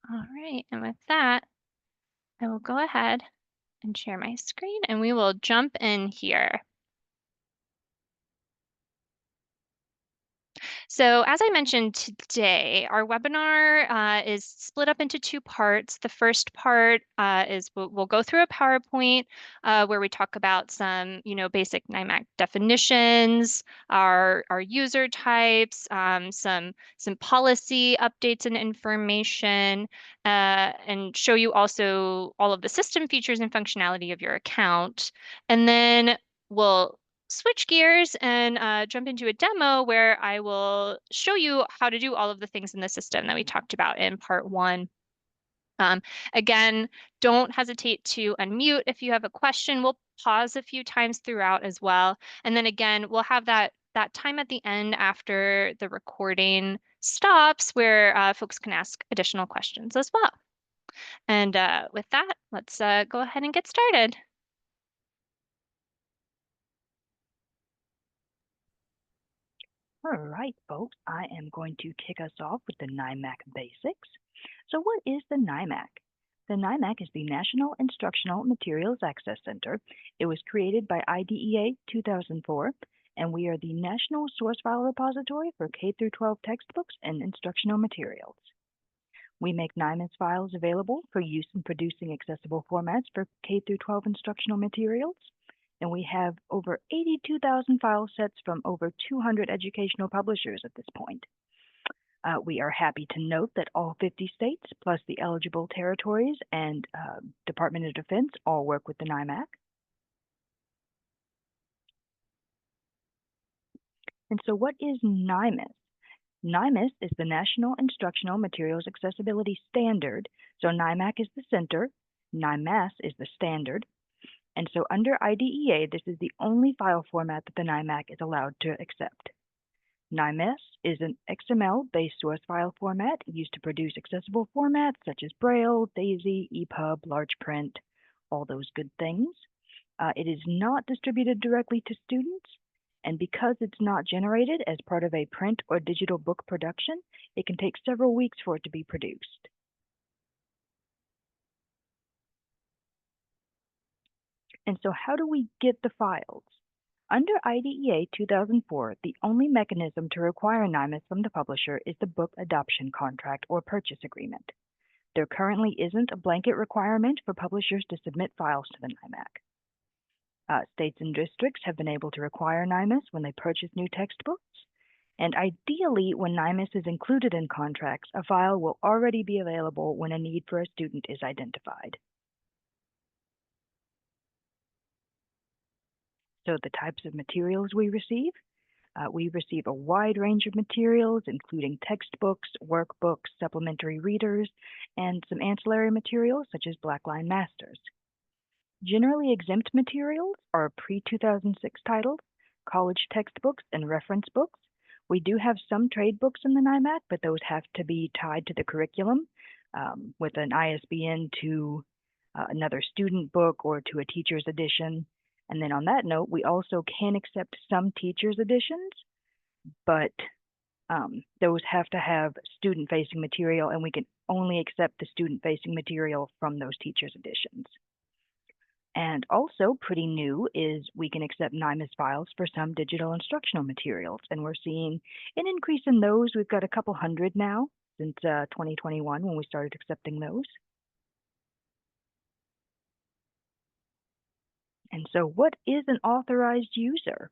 All right, and with that, I will go ahead and share my screen and we will jump in here. So as I mentioned today, our webinar is split up into two parts. The first part is we'll go through a PowerPoint where we talk about some, basic NIMAC definitions, our user types, some policy updates and information, and show you also all of the system features and functionality of your account. And then we'll switch gears and jump into a demo where I will show you how to do all of the things in the system that we talked about in part one. Again, don't hesitate to unmute if you have a question. We'll pause a few times throughout as well. And then again, we'll have that time at the end after the recording stops where folks can ask additional questions as well. And with that, let's go ahead and get started. All right, folks, I am going to kick us off with the NIMAC Basics. So what is the NIMAC? The NIMAC is the National Instructional Materials Access Center. It was created by IDEA 2004, and we are the National Source File Repository for K-12 textbooks and instructional materials. We make NIMAS files available for use in producing accessible formats for K-12 instructional materials. And we have over 82,000 file sets from over 200 educational publishers at this point. We are happy to note that all 50 states, plus the eligible territories and Department of Defense, all work with the NIMAC. And so what is NIMAS? NIMAS is the National Instructional Materials Accessibility Standard. So NIMAC is the center, NIMAS is the standard. And so under IDEA, this is the only file format that the NIMAC is allowed to accept. NIMAS is an XML-based source file format used to produce accessible formats such as Braille, DAISY, EPUB, large print, all those good things. It is not distributed directly to students, and because it's not generated as part of a print or digital book production, it can take several weeks for it to be produced. And so how do we get the files? Under IDEA 2004, the only mechanism to require NIMAS from the publisher is the book adoption contract or purchase agreement. There currently isn't a blanket requirement for publishers to submit files to the NIMAC. States and districts have been able to require NIMAS when they purchase new textbooks, and ideally, when NIMAS is included in contracts, a file will already be available when a need for a student is identified. So the types of materials we receive a wide range of materials, including textbooks, workbooks, supplementary readers, and some ancillary materials such as Blackline Masters. Generally exempt materials are pre-2006 titles, college textbooks, and reference books. We do have some trade books in the NIMAC, but those have to be tied to the curriculum with an ISBN to another student book or to a teacher's edition. And then on that note, we also can accept some teacher's editions, but those have to have student-facing material, and we can only accept the student-facing material from those teacher's editions. And also pretty new is we can accept NIMAS files for some digital instructional materials, and we're seeing an increase in those. We've got a couple hundred now since 2021 when we started accepting those. And so what is an authorized user?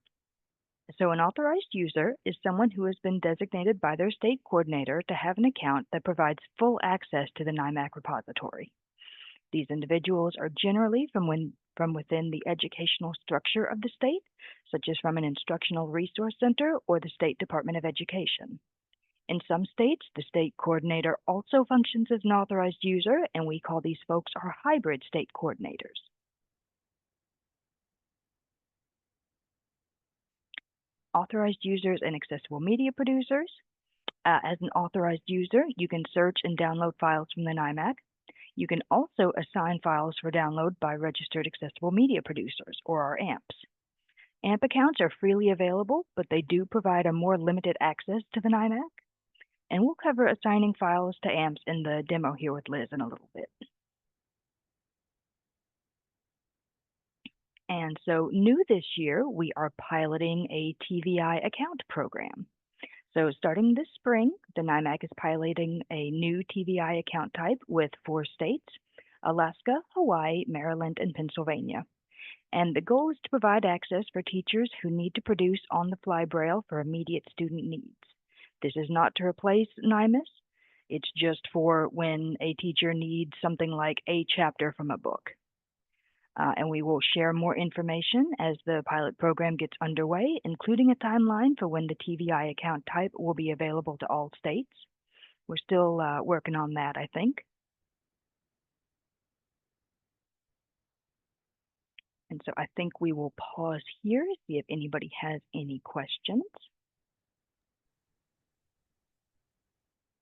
So an authorized user is someone who has been designated by their state coordinator to have an account that provides full access to the NIMAC repository. These individuals are generally from within the educational structure of the state, such as from an instructional resource center or the State Department of Education. In some states, the state coordinator also functions as an authorized user, and we call these folks our hybrid state coordinators. Authorized users and accessible media producers. As an authorized user, you can search and download files from the NIMAC. You can also assign files for download by registered accessible media producers, or our AMPs. AMP accounts are freely available, but they do provide a more limited access to the NIMAC. And we'll cover assigning files to AMPs in the demo here with Liz in a little bit. And so new this year, we are piloting a TVI account program. So starting this spring, the NIMAC is piloting a new TVI account type with 4 states: Alaska, Hawaii, Maryland, and Pennsylvania. And the goal is to provide access for teachers who need to produce on-the-fly Braille for immediate student needs. This is not to replace NIMAS. It's just for when a teacher needs something like a chapter from a book. And we will share more information as the pilot program gets underway, including a timeline for when the TVI account type will be available to all states. We're still working on that, I think. And so I think we will pause here, see if anybody has any questions.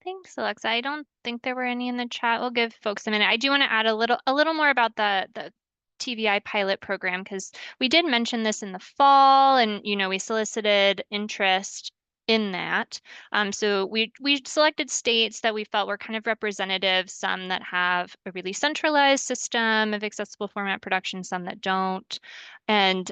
Thanks, Alexa. I don't think there were any in the chat. We'll give folks a minute. I do want to add a little more about the TVI pilot program because we did mention this in the fall, and we solicited interest in that. So we selected states that we felt were kind of representative, some that have a really centralized system of accessible format production, some that don't. And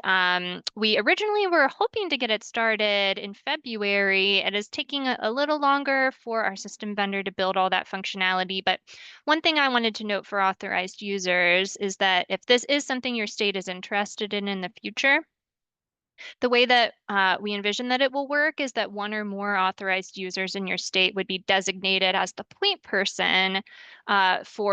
we originally were hoping to get it started in February. It is taking a little longer for our system vendor to build all that functionality. But one thing I wanted to note for authorized users is that if this is something your state is interested in the future, the way that we envision that it will work is that one or more authorized users in your state would be designated as the point person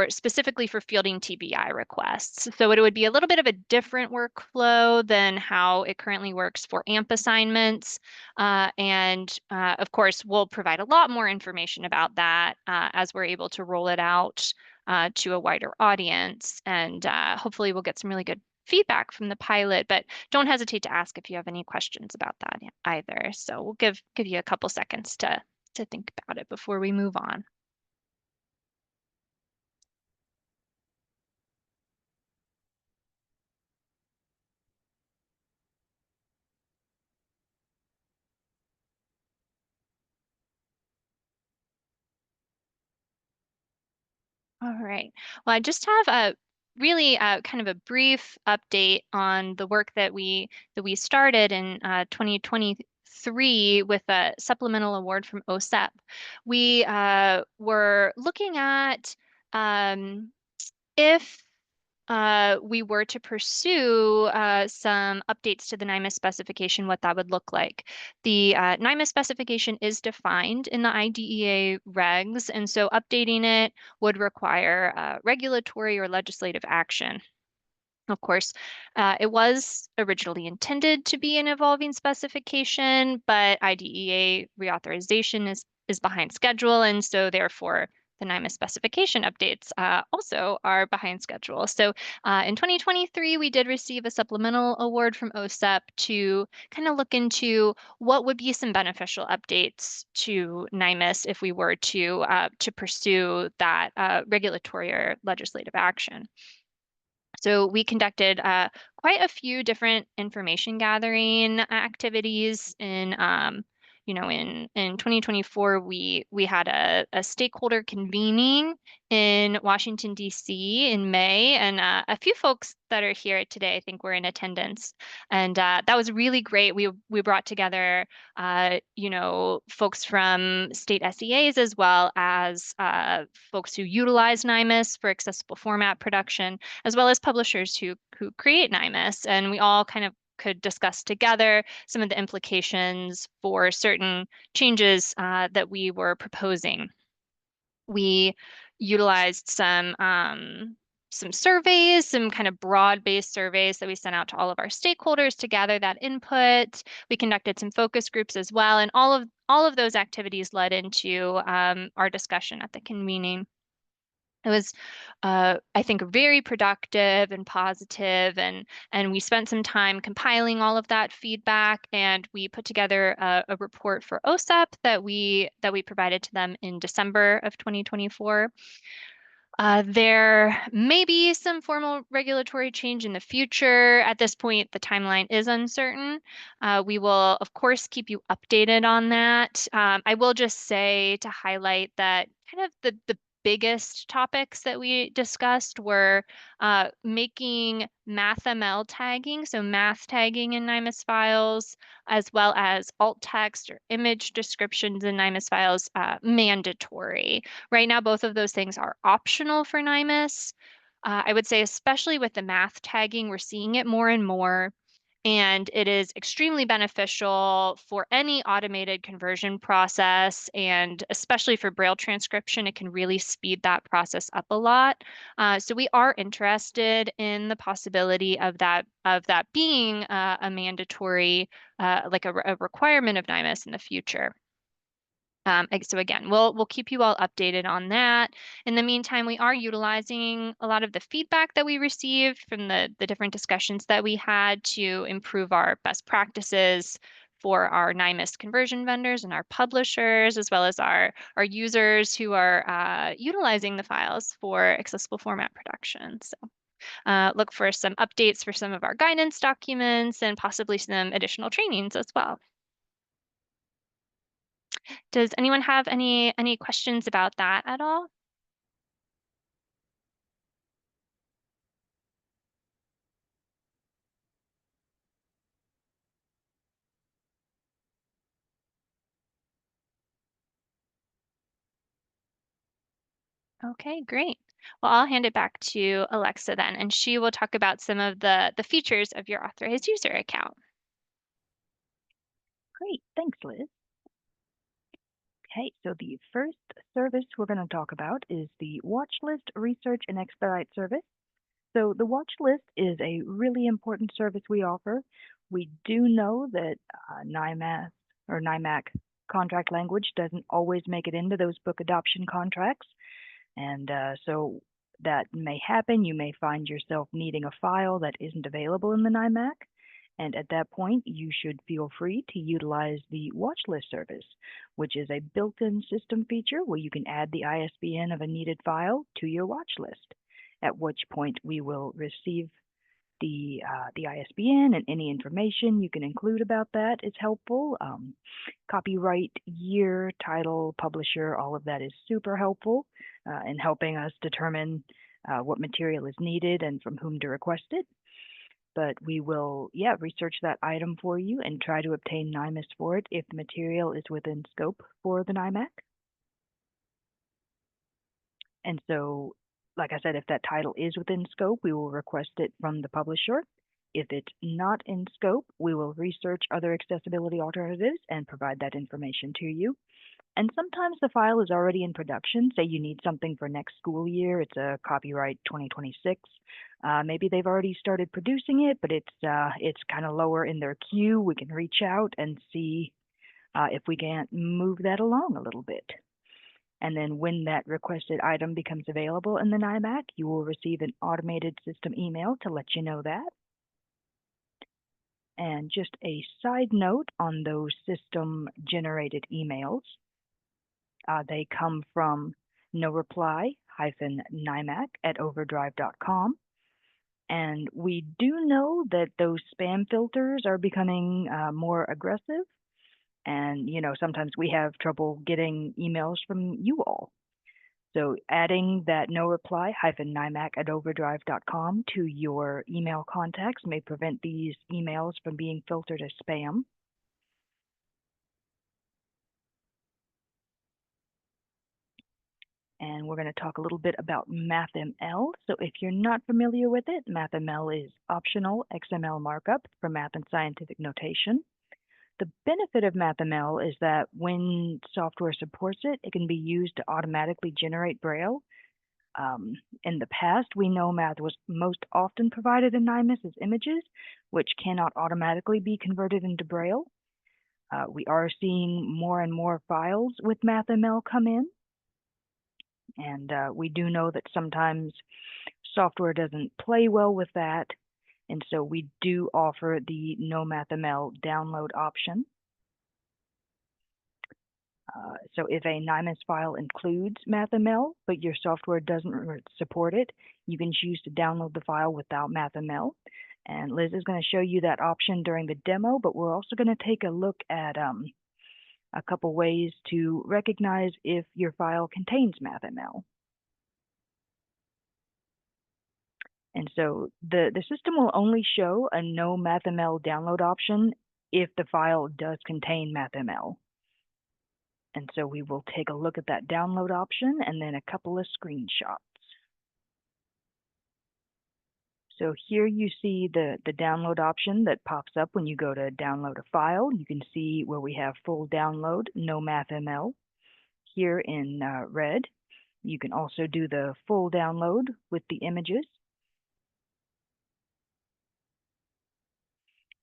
specifically for fielding TBI requests. So it would be a little bit of a different workflow than how it currently works for AMP assignments. And of course, we'll provide a lot more information about that as we're able to roll it out to a wider audience. And hopefully we'll get some really good feedback from the pilot, but don't hesitate to ask if you have any questions about that either. So we'll give you a couple seconds to think about it before we move on. All right. Well, I just have a really kind of a brief update on the work that we started in 2023 with a supplemental award from OSEP. We were looking at if we were to pursue some updates to the NIMAS specification, what that would look like. The NIMAS specification is defined in the IDEA regs, and so updating it would require regulatory or legislative action. Of course, it was originally intended to be an evolving specification, but IDEA reauthorization is behind schedule, and so therefore the NIMAS specification updates also are behind schedule. So in 2023, we did receive a supplemental award from OSEP to kind of look into what would be some beneficial updates to NIMAS if we were to pursue that regulatory or legislative action. So we conducted quite a few different information gathering activities in 2024, we had a stakeholder convening in Washington, D.C. in May, and a few folks that are here today, I think, were in attendance. And that was really great. We brought together, folks from state SEAs as well as folks who utilize NIMAS for accessible format production, as well as publishers who create NIMAS. And we all kind of could discuss together some of the implications for certain changes that we were proposing. We utilized some surveys, some kind of broad-based surveys that we sent out to all of our stakeholders to gather that input. We conducted some focus groups as well, and all of those activities led into our discussion at the convening. It was, I think, very productive and positive, and we spent some time compiling all of that feedback, and we put together a report for OSEP that we provided to them in December of 2024. There may be some formal regulatory change in the future. At this point, the timeline is uncertain. We will, of course, keep you updated on that. I will just say to highlight that kind of the biggest topics that we discussed were making MathML tagging, so math tagging in NIMAS files, as well as alt text or image descriptions in NIMAS files mandatory. Right now, both of those things are optional for NIMAS. I would say, especially with the math tagging, we're seeing it more and more. And it is extremely beneficial for any automated conversion process. And especially for Braille transcription, it can really speed that process up a lot. So we are interested in the possibility of that being a mandatory, like a requirement of NIMAS in the future. So again, we'll keep you all updated on that. In the meantime, we are utilizing a lot of the feedback that we received from the different discussions that we had to improve our best practices for our NIMAS conversion vendors and our publishers, as well as our users who are utilizing the files for accessible format production. So look for some updates for some of our guidance documents and possibly some additional trainings as well. Does anyone have any questions about that at all? Okay, great. Well, I'll hand it back to Alexa then, and she will talk about some of the features of your authorized user account. Great, thanks, Liz. Okay, so the first service we're going to talk about is the Watchlist Research and Expedite service. So the Watchlist is a really important service we offer. We do know that NIMAS or NIMAC contract language doesn't always make it into those book adoption contracts. And so that may happen. You may find yourself needing a file that isn't available in the NIMAC. And at that point, you should feel free to utilize the Watchlist service, which is a built-in system feature where you can add the ISBN of a needed file to your watchlist, at which point we will receive the ISBN and any information you can include about that is helpful. Copyright, year, title, publisher, all of that is super helpful in helping us determine what material is needed and from whom to request it. But we will, research that item for you and try to obtain NIMAS for it if the material is within scope for the NIMAC. And so, like I said, if that title is within scope, we will request it from the publisher. If it's not in scope, we will research other accessibility alternatives and provide that information to you. And sometimes the file is already in production. Say you need something for next school year. It's a copyright 2026. Maybe they've already started producing it, but it's kind of lower in their queue. We can reach out and see if we can't move that along a little bit. And then when that requested item becomes available in the NIMAC, you will receive an automated system email to let you know that. And just a side note on those system generated emails, they come from no reply-NIMAC@overdrive.com. And we do know that those spam filters are becoming more aggressive. And, sometimes we have trouble getting emails from you all. So adding that no reply-NIMAC@overdrive.com to your email contacts may prevent these emails from being filtered as spam. And we're going to talk a little bit about MathML. So if you're not familiar with it, MathML is optional XML markup for math and scientific notation. The benefit of MathML is that when software supports it, it can be used to automatically generate Braille. In the past, we know math was most often provided in NIMAS as images, which cannot automatically be converted into Braille. We are seeing more and more files with MathML come in. And we do know that sometimes software doesn't play well with that. And so we do offer the no MathML download option. So if a NIMAS file includes MathML, but your software doesn't support it, you can choose to download the file without MathML. And Liz is going to show you that option during the demo, but we're also going to take a look at a couple ways to recognize if your file contains MathML. And so the system will only show a no MathML download option if the file does contain MathML. And so we will take a look at that download option and then a couple of screenshots. So here you see the download option that pops up when you go to download a file. You can see where we have full download, no MathML, here in red. You can also do the full download with the images.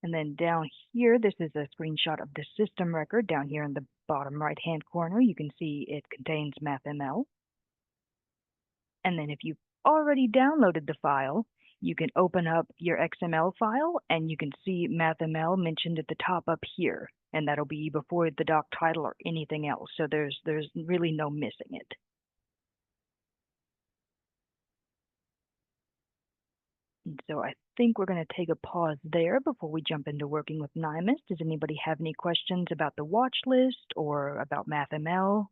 And then down here, this is a screenshot of the system record. Down here in the bottom right-hand corner, you can see it contains MathML. And then if you've already downloaded the file, you can open up your XML file and you can see MathML mentioned at the top up here. And that'll be before the doc title or anything else. So there's really no missing it. And so I think we're going to take a pause there before we jump into working with NIMAS. Does anybody have any questions about the watch list or about MathML?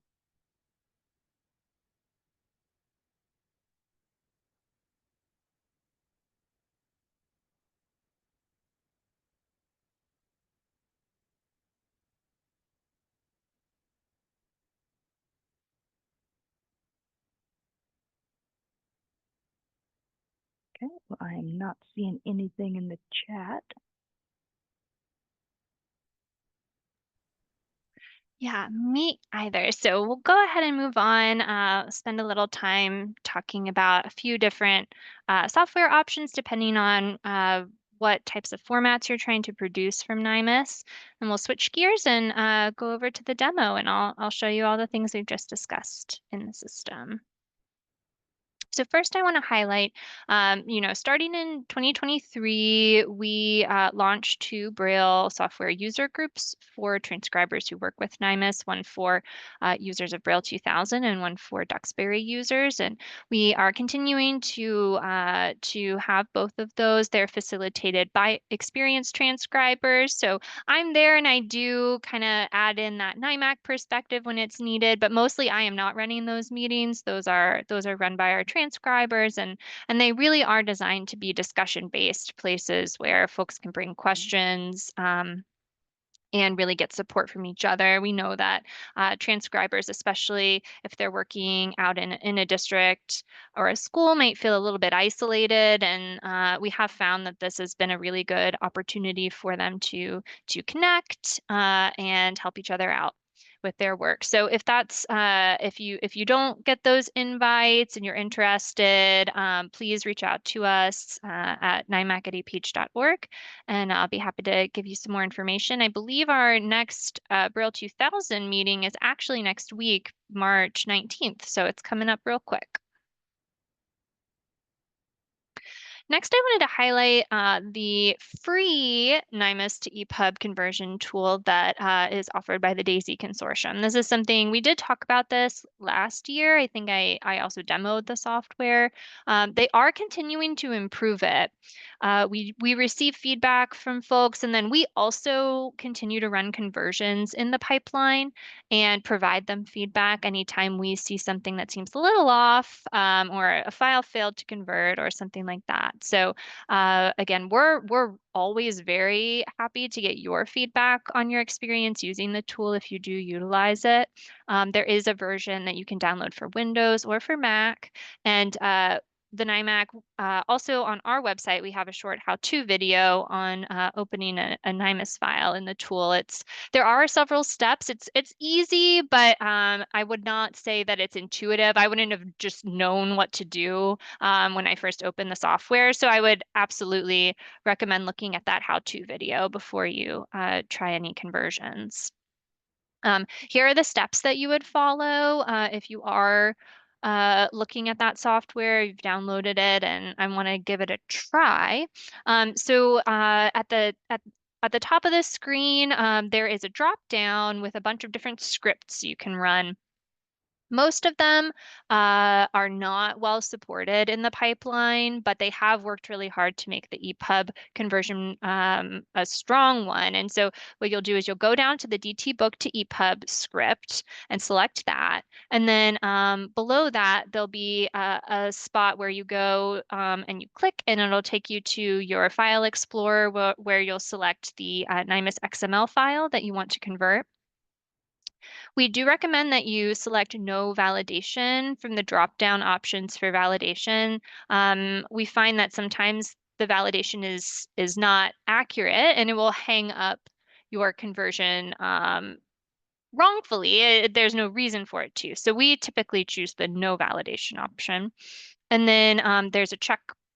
Okay, well, I am not seeing anything in the chat. Yeah, me either. So we'll go ahead and move on, spend a little time talking about a few different software options depending on what types of formats you're trying to produce from NIMAS. And we'll switch gears and go over to the demo, and I'll show you all the things we've just discussed in the system. So first, I want to highlight, starting in 2023, we launched two Braille software user groups for transcribers who work with NIMAS, one for users of Braille 2000 and one for Duxbury users. And we are continuing to have both of those. They're facilitated by experienced transcribers. So I'm there and I do kind of add in that NIMAC perspective when it's needed, but mostly I am not running those meetings. Those are run by our transcribers, and they really are designed to be discussion-based places where folks can bring questions. And really get support from each other. We know that transcribers, especially if they're working out in a district or a school, might feel a little bit isolated. And we have found that this has been a really good opportunity for them to connect and help each other out with their work. So if that's if you don't get those invites and you're interested, please reach out to us at nimac@aph.org, and I'll be happy to give you some more information. I believe our next Braille 2000 meeting is actually next week, March 19th, so it's coming up real quick. Next, I wanted to highlight the free NIMAS to EPUB conversion tool that is offered by the DAISY Consortium. This is something we did talk about this last year. I think I also demoed the software. They are continuing to improve it. We receive feedback from folks, and then we also continue to run conversions in the pipeline and provide them feedback anytime we see something that seems a little off, or a file failed to convert or something like that. So again, we're always very happy to get your feedback on your experience using the tool if you do utilize it. There is a version that you can download for Windows or for Mac, and the NIMAC. Also on our website, we have a short how-to video on opening a NIMAS file in the tool. There are several steps. It's easy, but I would not say that it's intuitive. I wouldn't have just known what to do when I first opened the software. So I would absolutely recommend looking at that how-to video before you try any conversions. Here are the steps that you would follow if you are looking at that software, you've downloaded it, and I want to give it a try. So at the top of the screen, there is a drop down with a bunch of different scripts you can run. Most of them are not well supported in the pipeline, but they have worked really hard to make the EPUB conversion a strong one. And so what you'll do is you'll go down to the DT book to EPUB script and select that. And then below that, there'll be a spot where you go and you click, and it'll take you to your file explorer where you'll select the NIMAS XML file that you want to convert. We do recommend that you select no validation from the drop-down options for validation. We find that sometimes the validation is not accurate and it will hang up your conversion wrongfully. There's no reason for it to. So we typically choose the no validation option. And then there's a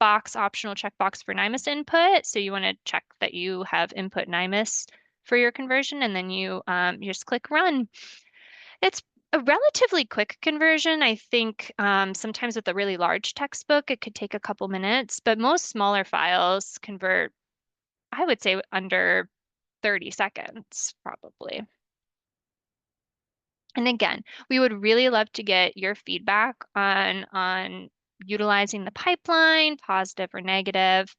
optional checkbox for NIMAS input. So you want to check that you have input NIMAS for your conversion, and then you just click run. It's a relatively quick conversion. I think sometimes with a really large textbook, it could take a couple minutes, but most smaller files convert, I would say, under 30 seconds, probably. And again, we would really love to get your feedback on utilizing the pipeline, positive or negative.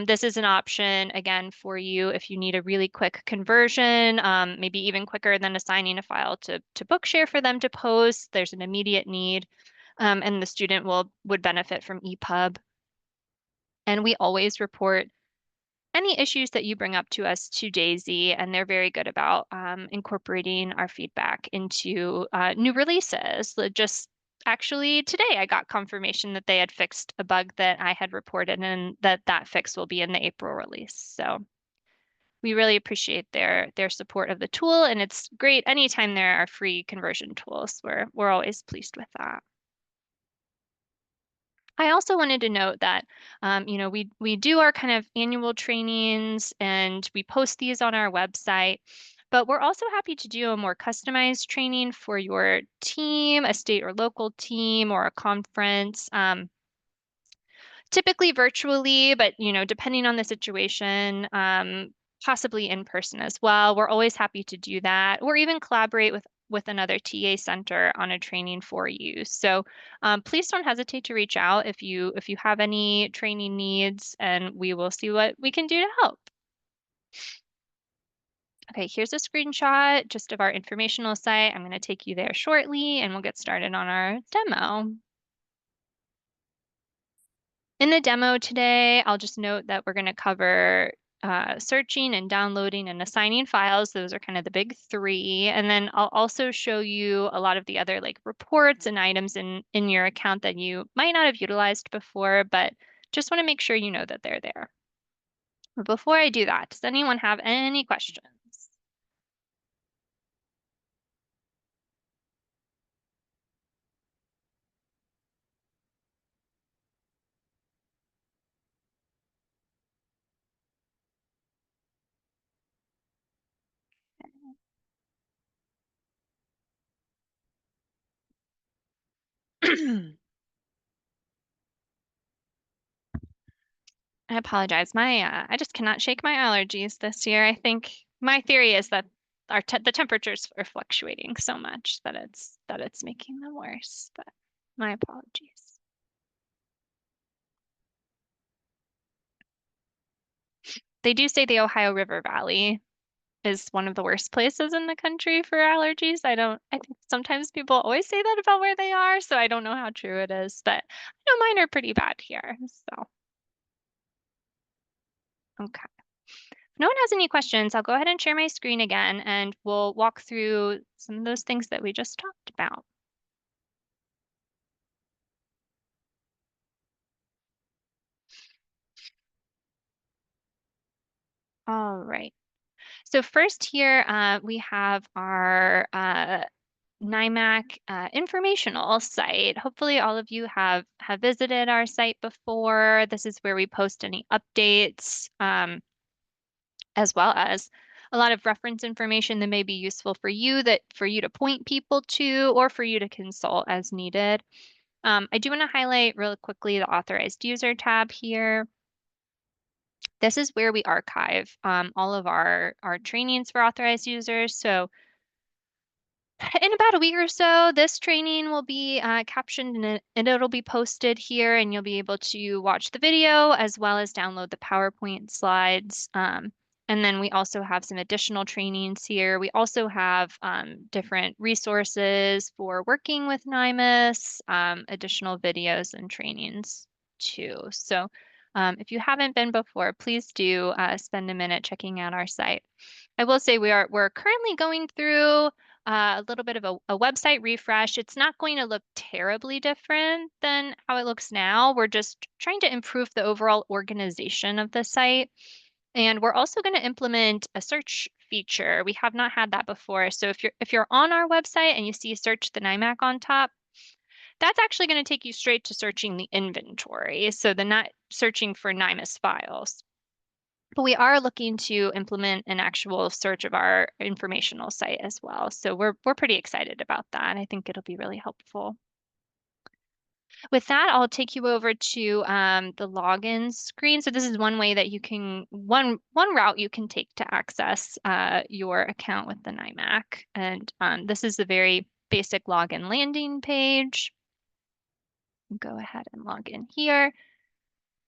This is an option, again, for you if you need a really quick conversion, maybe even quicker than assigning a file to Bookshare for them to post. There's an immediate need, and the student would benefit from EPUB. And we always report any issues that you bring up to us to Daisy, and they're very good about incorporating our feedback into new releases. Just actually today, I got confirmation that they had fixed a bug that I had reported, and that fix will be in the April release. So we really appreciate their support of the tool, and it's great anytime there are free conversion tools. We're always pleased with that. I also wanted to note that, we do our kind of annual trainings and we post these on our website, but we're also happy to do a more customized training for your team, a state or local team, or a conference. Typically virtually, but depending on the situation, possibly in person as well. We're always happy to do that, or even collaborate with another TA center on a training for you. So please don't hesitate to reach out if you have any training needs, and we will see what we can do to help. Okay, here's a screenshot just of our informational site. I'm going to take you there shortly, and we'll get started on our demo. In the demo today, I'll just note that we're going to cover searching and downloading and assigning files. Those are kind of the big three. And then I'll also show you a lot of the other like reports and items in your account that you might not have utilized before, but just want to make sure you know that they're there. But before I do that, does anyone have any questions? I apologize. I just cannot shake my allergies this year. I think my theory is that the temperatures are fluctuating so much that it's making them worse. But my apologies. They do say the Ohio River Valley is one of the worst places in the country for allergies. I think sometimes people always say that about where they are, so I don't know how true it is, but I know mine are pretty bad here. So, okay. If no one has any questions, I'll go ahead and share my screen again and we'll walk through some of those things that we just talked about. All right. So first here, we have our NIMAC informational site. Hopefully all of you have visited our site before. This is where we post any updates, as well as a lot of reference information that may be useful for you to point people to or for you to consult as needed. I do want to highlight really quickly the authorized user tab here. This is where we archive all of our trainings for authorized users. So in about a week or so, this training will be captioned and it'll be posted here, and you'll be able to watch the video as well as download the PowerPoint slides. And then we also have some additional trainings here. We also have different resources for working with NIMAS, additional videos and trainings too. So if you haven't been before, please do spend a minute checking out our site. I will say we're currently going through a little bit of a website refresh. It's not going to look terribly different than how it looks now. We're just trying to improve the overall organization of the site. And we're also going to implement a search feature. We have not had that before. So if you're on our website and you see search the NIMAC on top, that's actually going to take you straight to searching the inventory. So the not searching for NIMAS files. But we are looking to implement an actual search of our informational site as well. So we're pretty excited about that. I think it'll be really helpful. With that, I'll take you over to the login screen. So this is one way that you can one route you can take to access your account with the NIMAC. And this is a very basic login landing page. Go ahead and log in here.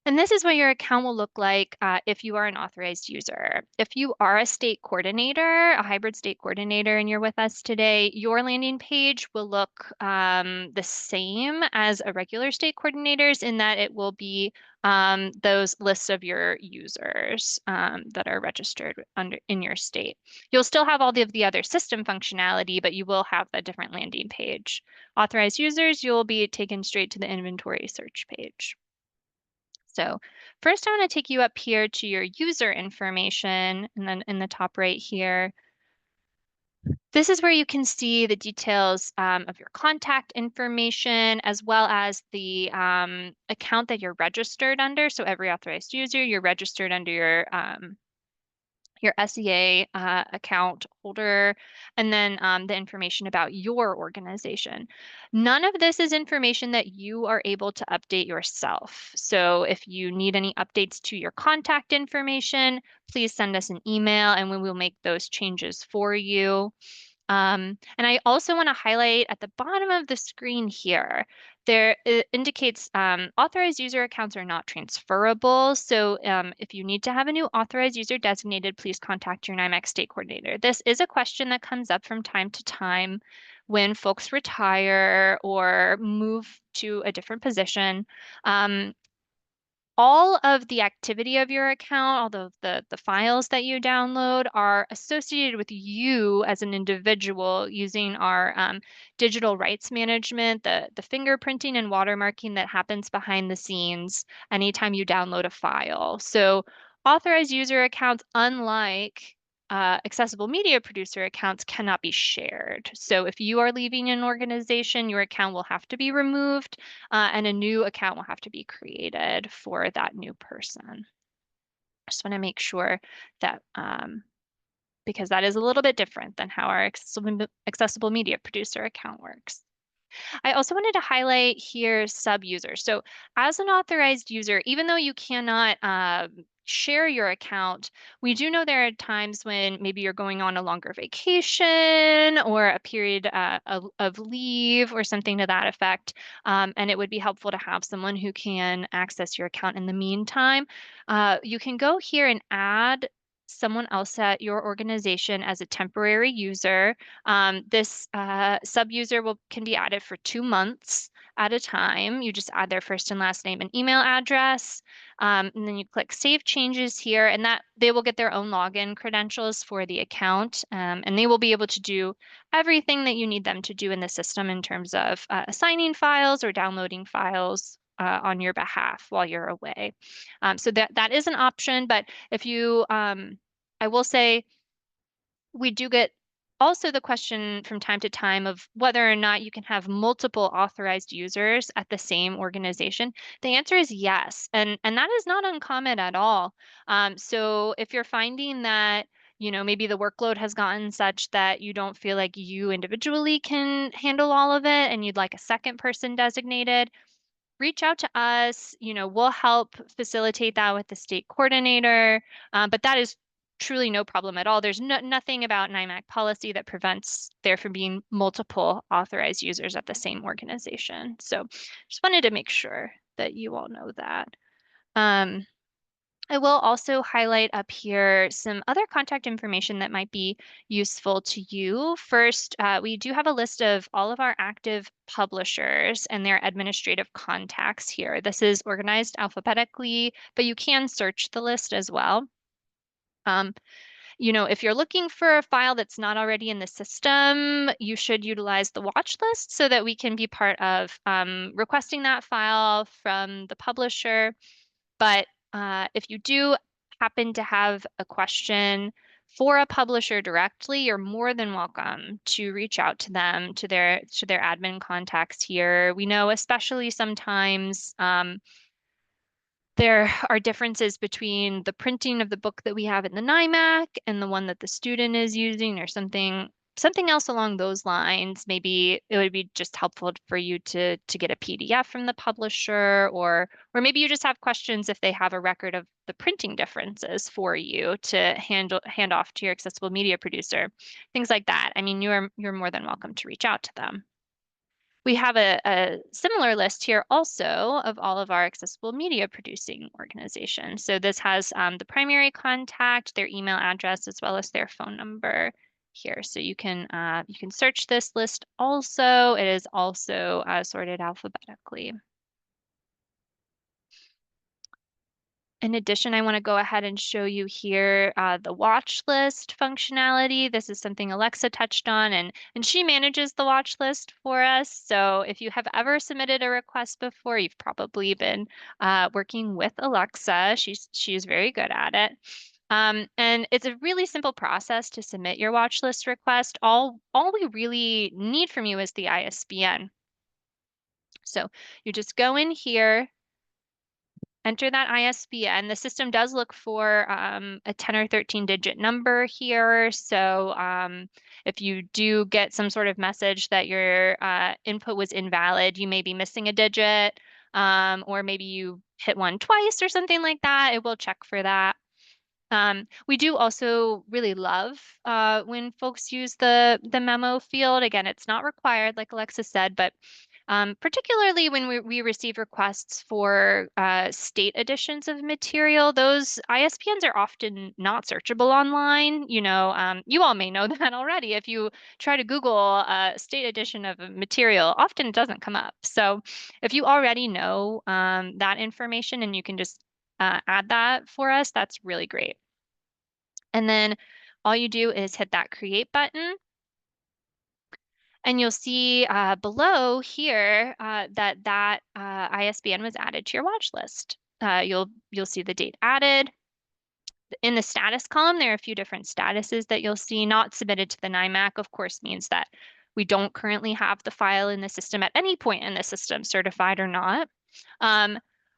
And this is what your account will look like if you are an authorized user. If you are a state coordinator, a hybrid state coordinator, and you're with us today, your landing page will look the same as a regular state coordinator's in that it will be those lists of your users that are registered under in your state. You'll still have all of the other system functionality, but you will have a different landing page. Authorized users, you'll be taken straight to the inventory search page. So first, I want to take you up here to your user information, and then in the top right here, this is where you can see the details of your contact information, as well as the account that you're registered under. So every authorized user, you're registered under your SEA account holder, and then the information about your organization. None of this is information that you are able to update yourself. So if you need any updates to your contact information, please send us an email and we will make those changes for you. And I also want to highlight at the bottom of the screen here, there it indicates authorized user accounts are not transferable. So if you need to have a new authorized user designated, please contact your NIMAC state coordinator. This is a question that comes up from time to time when folks retire or move to a different position. All of the activity of your account, all the files that you download are associated with you as an individual using our digital rights management, the fingerprinting and watermarking that happens behind the scenes anytime you download a file. So authorized user accounts, unlike accessible media producer accounts, cannot be shared. So if you are leaving an organization, your account will have to be removed and a new account will have to be created for that new person. I just want to make sure that because that is a little bit different than how our accessible media producer account works. I also wanted to highlight here sub-users. So as an authorized user, even though you cannot share your account, we do know there are times when maybe you're going on a longer vacation or a period of leave or something to that effect. And it would be helpful to have someone who can access your account in the meantime. You can go here and add someone else at your organization as a temporary user. This sub-user can be added for 2 months at a time. You just add their first and last name and email address, and then you click Save Changes here, and that they will get their own login credentials for the account, and they will be able to do everything that you need them to do in the system in terms of assigning files or downloading files on your behalf while you're away. So that is an option, but if you, I will say, we do get also the question from time to time of whether or not you can have multiple authorized users at the same organization. The answer is yes, and that is not uncommon at all. So if you're finding that maybe the workload has gotten such that you don't feel like you individually can handle all of it and you'd like a second person designated, reach out to us. We'll help facilitate that with the state coordinator. But that is truly no problem at all. There's nothing about NIMAC policy that prevents there from being multiple authorized users at the same organization. So just wanted to make sure that you all know that. Um, I will also highlight up here some other contact information that might be useful to you. First, we do have a list of all of our active publishers and their administrative contacts here. This is organized alphabetically, but you can search the list as well. If you're looking for a file that's not already in the system, you should utilize the watch list so that we can be part of requesting that file from the publisher. But if you do happen to have a question for a publisher directly, you're more than welcome to reach out to them, to their admin contacts here. We know, especially sometimes, there are differences between the printing of the book that we have in the NIMAC and the one that the student is using, or something else along those lines. Maybe it would be just helpful for you to get a PDF from the publisher, or maybe you just have questions if they have a record of the printing differences for you to hand off to your accessible media producer. Things like that. I mean, you're more than welcome to reach out to them. We have a similar list here also of all of our accessible media producing organizations. So this has the primary contact, their email address, as well as their phone number here. So you can search this list also. It is also sorted alphabetically. In addition, I want to go ahead and show you here the watch list functionality. This is something Alexa touched on, and she manages the watch list for us. So if you have ever submitted a request before, you've probably been working with Alexa. She's very good at it. And it's a really simple process to submit your watch list request. All we really need from you is the ISBN. So you just go in here, enter that ISBN. The system does look for a 10 or 13 digit number here. So if you do get some sort of message that your input was invalid, you may be missing a digit, or maybe you hit one twice or something like that. It will check for that. We do also really love when folks use the memo field. Again, it's not required, like Alexa said, but particularly when we receive requests for state editions of material, those ISBNs are often not searchable online. You all may know that already. If you try to Google a state edition of a material, often it doesn't come up. So if you already know that information and you can just add that for us, that's really great. And then all you do is hit that create button. And you'll see below here that ISBN was added to your watch list. You'll see the date added. In the status column, there are a few different statuses that you'll see. Not submitted to the NIMAC, of course, means that we don't currently have the file in the system at any point in the system, certified or not.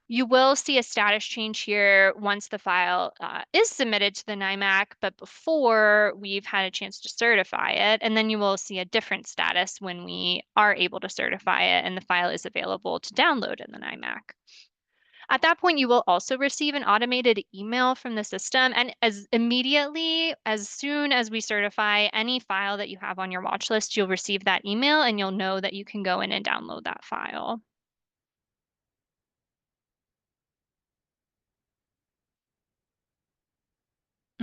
You will see a status change here once the file is submitted to the NIMAC, but before we've had a chance to certify it. And then you will see a different status when we are able to certify it and the file is available to download in the NIMAC. At that point, you will also receive an automated email from the system. And as soon as we certify any file that you have on your watch list, you'll receive that email and you'll know that you can go in and download that file.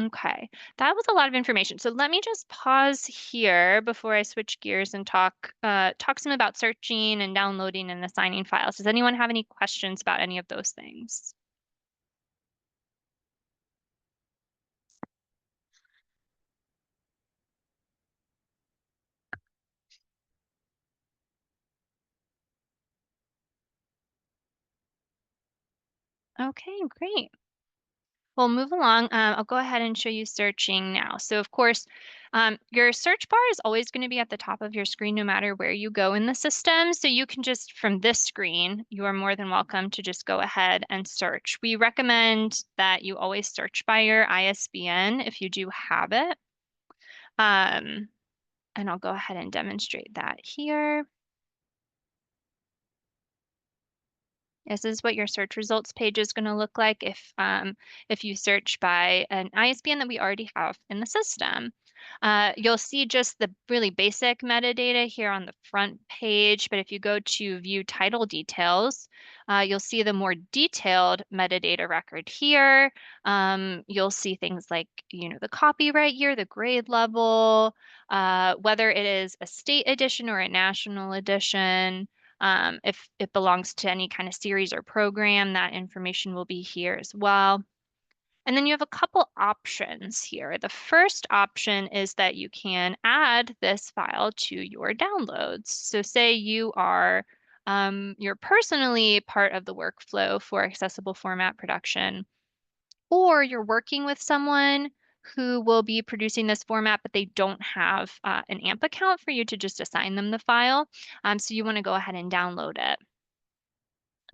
Okay, that was a lot of information. So let me just pause here before I switch gears and talk some about searching and downloading and assigning files. Does anyone have any questions about any of those things? Okay, great. We'll move along. I'll go ahead and show you searching now. So of course, your search bar is always going to be at the top of your screen no matter where you go in the system. So you can just, from this screen, you are more than welcome to just go ahead and search. We recommend that you always search by your ISBN if you do have it. And I'll go ahead and demonstrate that here. This is what your search results page is going to look like if you search by an ISBN that we already have in the system. You'll see just the really basic metadata here on the front page, but if you go to view title details, you'll see the more detailed metadata record here. You'll see things like, the copyright year, the grade level, whether it is a state edition or a national edition. If it belongs to any kind of series or program, that information will be here as well. And then you have a couple options here. The first option is that you can add this file to your downloads. So say you're personally part of the workflow for accessible format production, or you're working with someone who will be producing this format, but they don't have an AMP account for you to just assign them the file. So you want to go ahead and download it.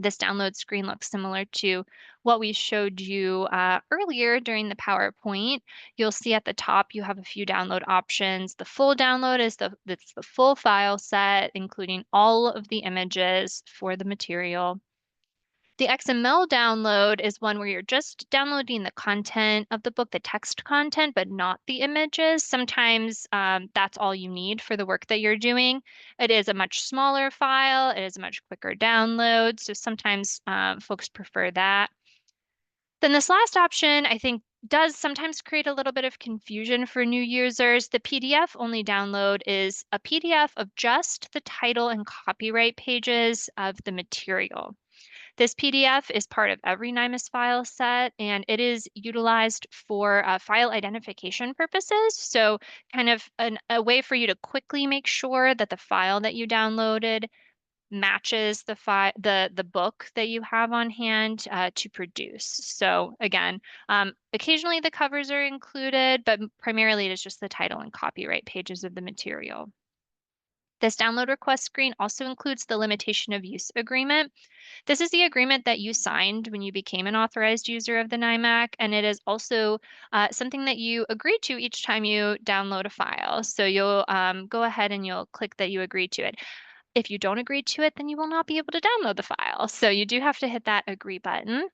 This download screen looks similar to what we showed you earlier during the PowerPoint. You'll see at the top you have a few download options. The full download is that's the full file set, including all of the images for the material. The XML download is one where you're just downloading the content of the book, the text content, but not the images. Sometimes that's all you need for the work that you're doing. It is a much smaller file. It is a much quicker download. So sometimes folks prefer that. Then this last option, I think, does sometimes create a little bit of confusion for new users. The PDF only download is a PDF of just the title and copyright pages of the material. This PDF is part of every NIMAS file set, and it is utilized for file identification purposes. So kind of a way for you to quickly make sure that the file that you downloaded matches the book that you have on hand to produce. So again, occasionally the covers are included, but primarily it is just the title and copyright pages of the material. This download request screen also includes the limitation of use agreement. This is the agreement that you signed when you became an authorized user of the NIMAC, and it is also something that you agree to each time you download a file. So you'll go ahead and you'll click that you agree to it. If you don't agree to it, then you will not be able to download the file. So you do have to hit that agree button.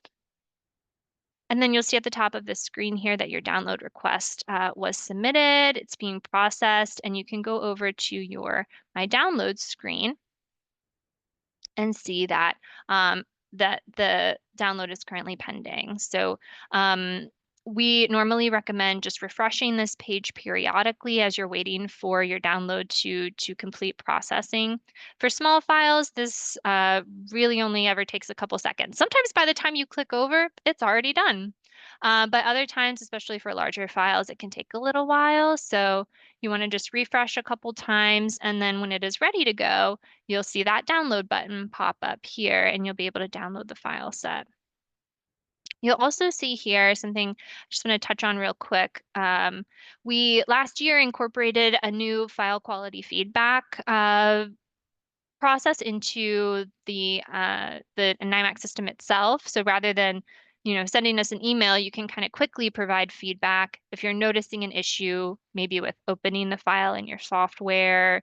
And then you'll see at the top of the screen here that your download request was submitted, it's being processed, and you can go over to your My Downloads screen and see that that the download is currently pending. So we normally recommend just refreshing this page periodically as you're waiting for your download to complete processing. For small files, this really only ever takes a couple seconds. Sometimes by the time you click over, it's already done. But other times, especially for larger files, it can take a little while. So you want to just refresh a couple times, and then when it is ready to go, you'll see that download button pop up here, and you'll be able to download the file set. You'll also see here something I just want to touch on real quick. We last year incorporated a new file quality feedback process into the NIMAC system itself. So rather than sending us an email, you can kind of quickly provide feedback if you're noticing an issue, maybe with opening the file in your software.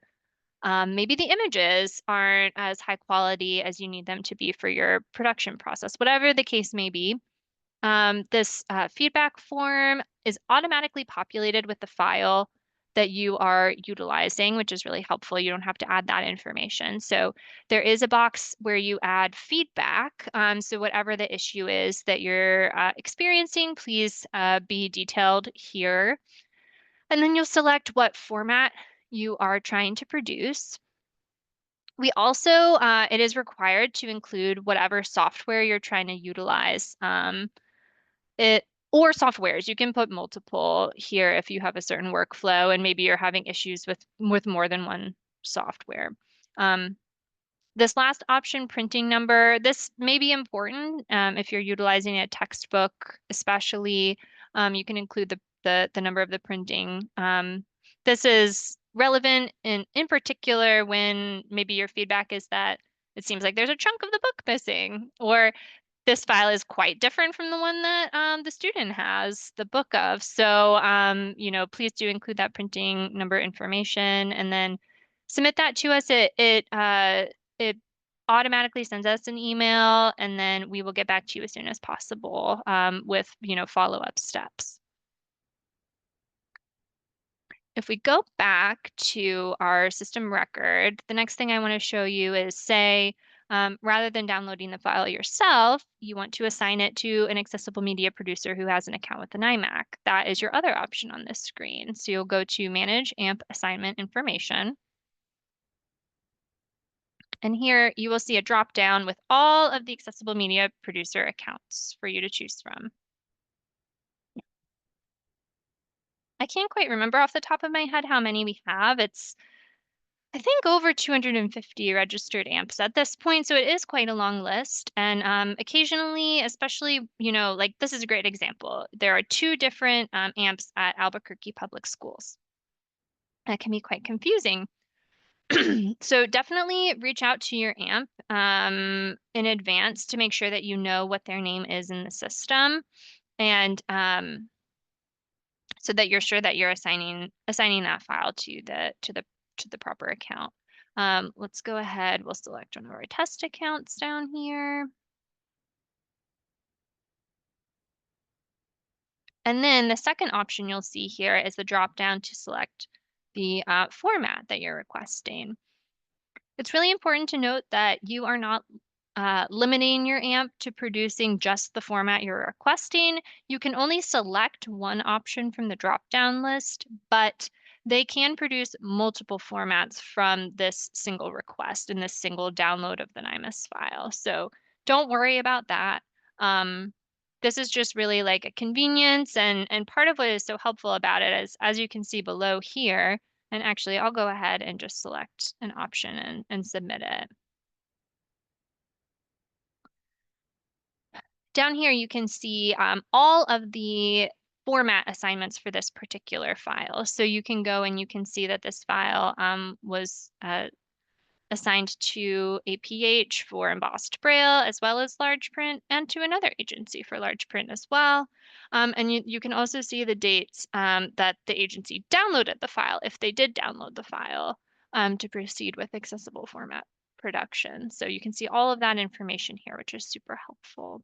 Maybe the images aren't as high quality as you need them to be for your production process, whatever the case may be. This feedback form is automatically populated with the file that you are utilizing, which is really helpful. You don't have to add that information. So there is a box where you add feedback. So whatever the issue is that you're experiencing, please be detailed here. And then you'll select what format you are trying to produce. We also, it is required to include whatever software you're trying to utilize. It or softwares. You can put multiple here if you have a certain workflow and maybe you're having issues with more than one software. This last option, printing number, this may be important if you're utilizing a textbook, especially. You can include the number of the printing. This is relevant in particular when maybe your feedback is that it seems like there's a chunk of the book missing, or this file is quite different from the one that the student has the book of. So, please do include that printing number information and then submit that to us. It automatically sends us an email, and then we will get back to you as soon as possible with, follow-up steps. If we go back to our system record, the next thing I want to show you is say, rather than downloading the file yourself, you want to assign it to an accessible media producer who has an account with the NIMAC. That is your other option on this screen. So you'll go to Manage AMP Assignment Information. And here you will see a drop down with all of the accessible media producer accounts for you to choose from. I can't quite remember off the top of my head how many we have. It's, I think, over 250 registered amps at this point, so it is quite a long list. And occasionally, especially, like this is a great example. There are two different amps at Albuquerque Public Schools. That can be quite confusing. So definitely reach out to your AMP in advance to make sure that you know what their name is in the system, and so that you're sure that you're assigning that file to the proper account. Let's go ahead. We'll select one of our test accounts down here. And then the second option you'll see here is the drop down to select the format that you're requesting. It's really important to note that you are not limiting your AMP to producing just the format you're requesting. You can only select one option from the drop-down list, but they can produce multiple formats from this single request and this single download of the NIMAS file. So don't worry about that. This is just really like a convenience, and part of what is so helpful about it is, as you can see below here, and actually I'll go ahead and just select an option and submit it. Down here, you can see all of the format assignments for this particular file. So you can go and you can see that this file was assigned to APH for embossed braille, as well as large print, and to another agency for large print as well. And you can also see the dates that the agency downloaded the file, if they did download the file to proceed with accessible format production. So you can see all of that information here, which is super helpful.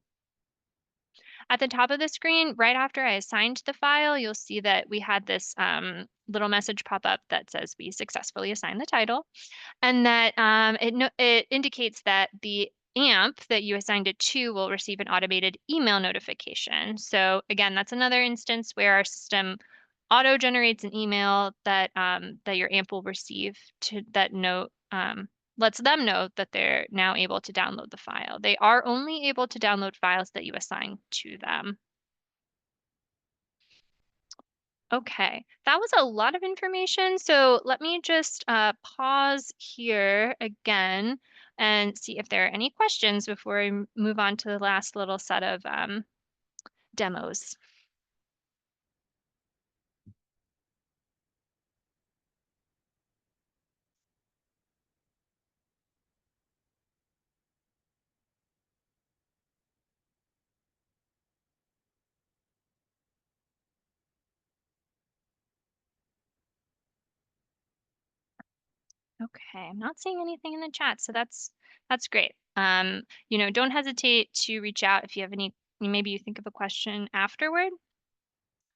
At the top of the screen, right after I assigned the file, you'll see that we had this little message pop up that says we successfully assigned the title, and that it indicates that the AMP that you assigned it to will receive an automated email notification. So again, that's another instance where our system auto generates an email that that your AMP will receive lets them know that they're now able to download the file. They are only able to download files that you assign to them. Okay, that was a lot of information. So let me just pause here again and see if there are any questions before I move on to the last little set of demos. Okay, I'm not seeing anything in the chat, so that's great. Don't hesitate to reach out if you have any, maybe you think of a question afterward.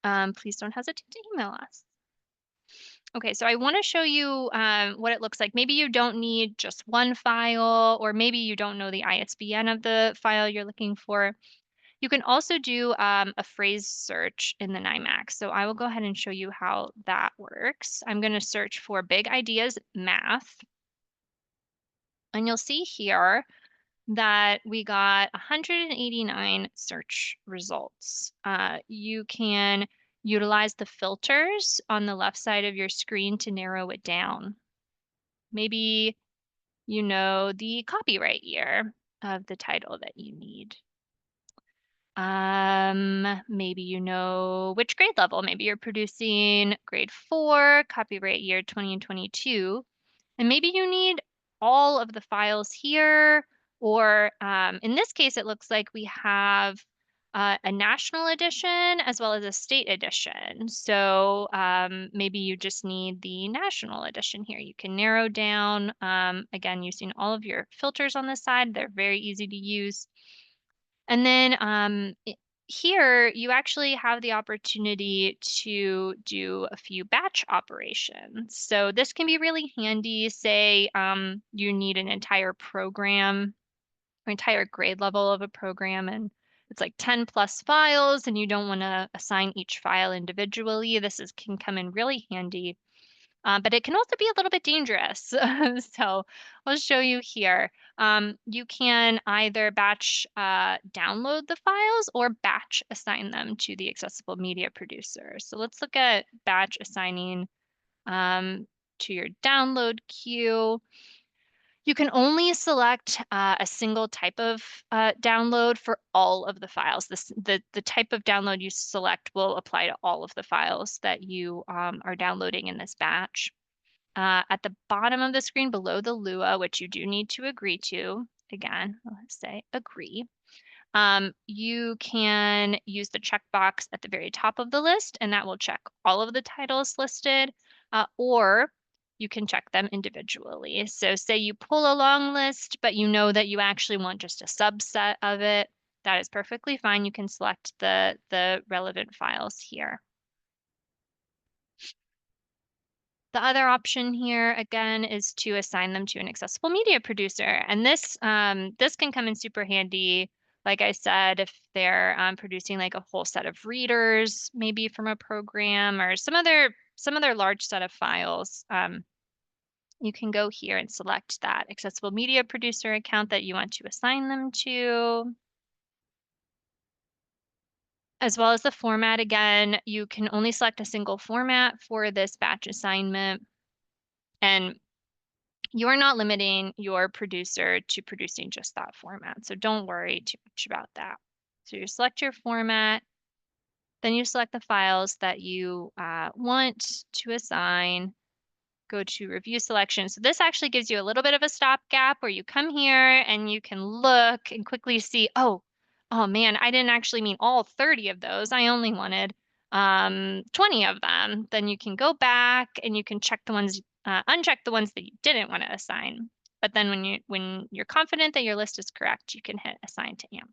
Please don't hesitate to email us. Okay, so I want to show you what it looks like. Maybe you don't need just one file, or maybe you don't know the ISBN of the file you're looking for. You can also do a phrase search in the NIMAC. So I will go ahead and show you how that works. I'm going to search for Big Ideas Math. And you'll see here that we got 189 search results. You can utilize the filters on the left side of your screen to narrow it down. Maybe you know the copyright year of the title that you need. Maybe you know which grade level. Maybe you're producing grade 4, copyright year 2022. And maybe you need all of the files here, or in this case, it looks like we have a national edition as well as a state edition. So maybe you just need the national edition here. You can narrow down, again, using all of your filters on this side. They're very easy to use. And then here you actually have the opportunity to do a few batch operations. So this can be really handy. Say you need an entire program or entire grade level of a program, and it's like 10 plus files and you don't want to assign each file individually. Can come in really handy. But it can also be a little bit dangerous. So I'll show you here. You can either batch download the files or batch assign them to the accessible media producer. So let's look at batch assigning to your download queue. You can only select a single type of download for all of the files. The type of download you select will apply to all of the files that you are downloading in this batch. At the bottom of the screen below the Lua, which you do need to agree to, again, let's say agree, you can use the checkbox at the very top of the list, and that will check all of the titles listed, or you can check them individually. So say you pull a long list, but you know that you actually want just a subset of it, that is perfectly fine. You can select the relevant files here. The other option here, again, is to assign them to an accessible media producer. And this can come in super handy, like I said, if they're producing like a whole set of readers, maybe from a program or some other large set of files. You can go here and select that accessible media producer account that you want to assign them to. As well as the format, again, you can only select a single format for this batch assignment. And you're not limiting your producer to producing just that format. So don't worry too much about that. So you select your format, then you select the files that you want to assign, go to review selection. So this actually gives you a little bit of a stopgap where you come here and you can look and quickly see, oh man, I didn't actually mean all 30 of those. I only wanted 20 of them. Then you can go back and you can check the ones, uncheck the ones that you didn't want to assign. But then when you're confident that your list is correct, you can hit assign to AMP.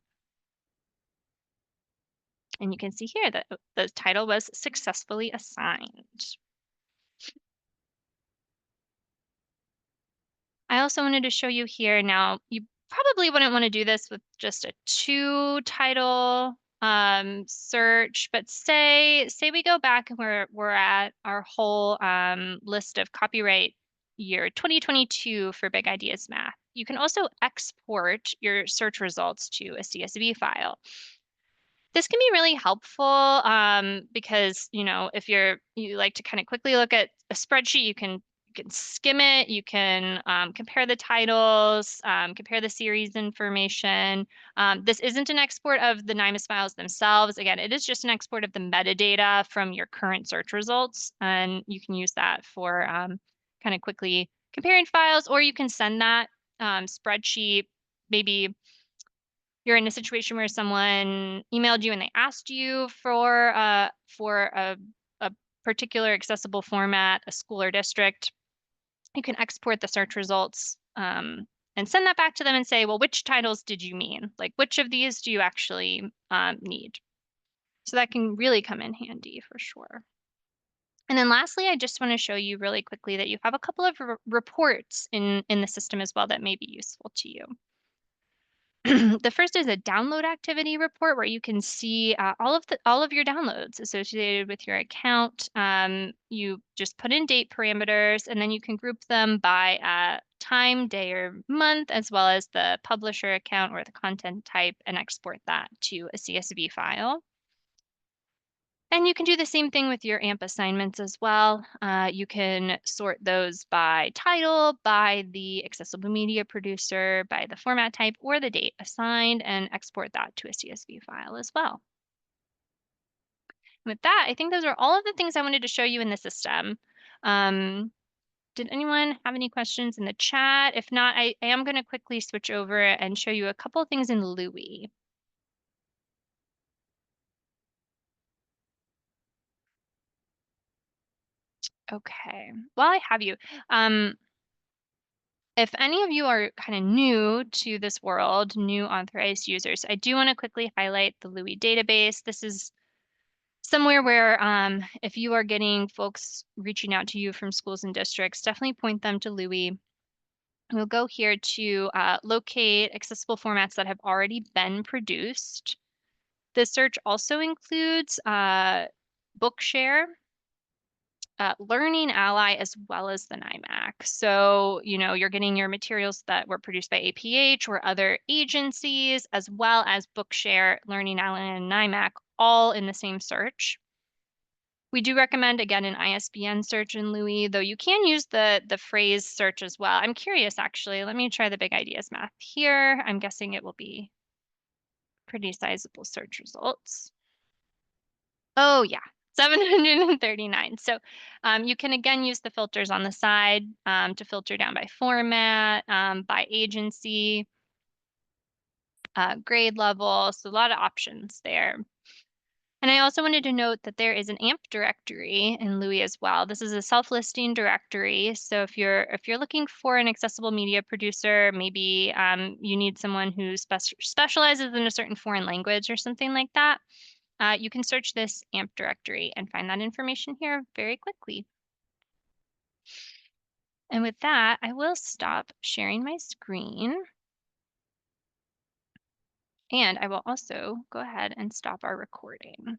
And you can see here that the title was successfully assigned. I also wanted to show you here now, you probably wouldn't want to do this with just a two title search, but say we go back and we're at our whole list of copyright year 2022 for Big Ideas Math. You can also export your search results to a CSV file. This can be really helpful because, if you like to kind of quickly look at a spreadsheet, you can skim it, you can compare the titles, compare the series information. This isn't an export of the NIMAS files themselves. Again, it is just an export of the metadata from your current search results, and you can use that for kind of quickly comparing files, or you can send that spreadsheet. Maybe you're in a situation where someone emailed you and they asked you for a particular accessible format, a school or district. You can export the search results and send that back to them and say, well, which titles did you mean? Like, which of these do you actually need? So that can really come in handy for sure. And then lastly, I just want to show you really quickly that you have a couple of reports in the system as well that may be useful to you. The first is a download activity report where you can see all of your downloads associated with your account. You just put in date parameters, and then you can group them by time, day, or month, as well as the publisher account or the content type, and export that to a CSV file. And you can do the same thing with your AMP assignments as well. You can sort those by title, by the accessible media producer, by the format type, or the date assigned, and export that to a CSV file as well. With that, I think those are all of the things I wanted to show you in the system. Did anyone have any questions in the chat? If not, I am going to quickly switch over and show you a couple of things in Louis. Okay. While I have you, um, if any of you are kind of new to this world, new authorized users, I do want to quickly highlight the Louis database. This is somewhere where if you are getting folks reaching out to you from schools and districts, definitely point them to Louis. We'll go here to locate accessible formats that have already been produced. The search also includes Bookshare, Learning Ally, as well as the NIMAC. So, you're getting your materials that were produced by APH or other agencies, as well as Bookshare, Learning Ally, and NIMAC, all in the same search. We do recommend, again, an ISBN search in Louis, though you can use the phrase search as well. I'm curious, actually. Let me try the big ideas math here. I'm guessing it will be pretty sizable search results. Oh, yeah, 739. So you can, again, use the filters on the side to filter down by format, by agency, grade level. So a lot of options there. And I also wanted to note that there is an AMP directory in Louis as well. This is a self-listing directory. So if you're looking for an accessible media producer, maybe you need someone who specializes in a certain foreign language or something like that, you can search this AMP directory and find that information here very quickly. And with that, I will stop sharing my screen. And I will also go ahead and stop our recording.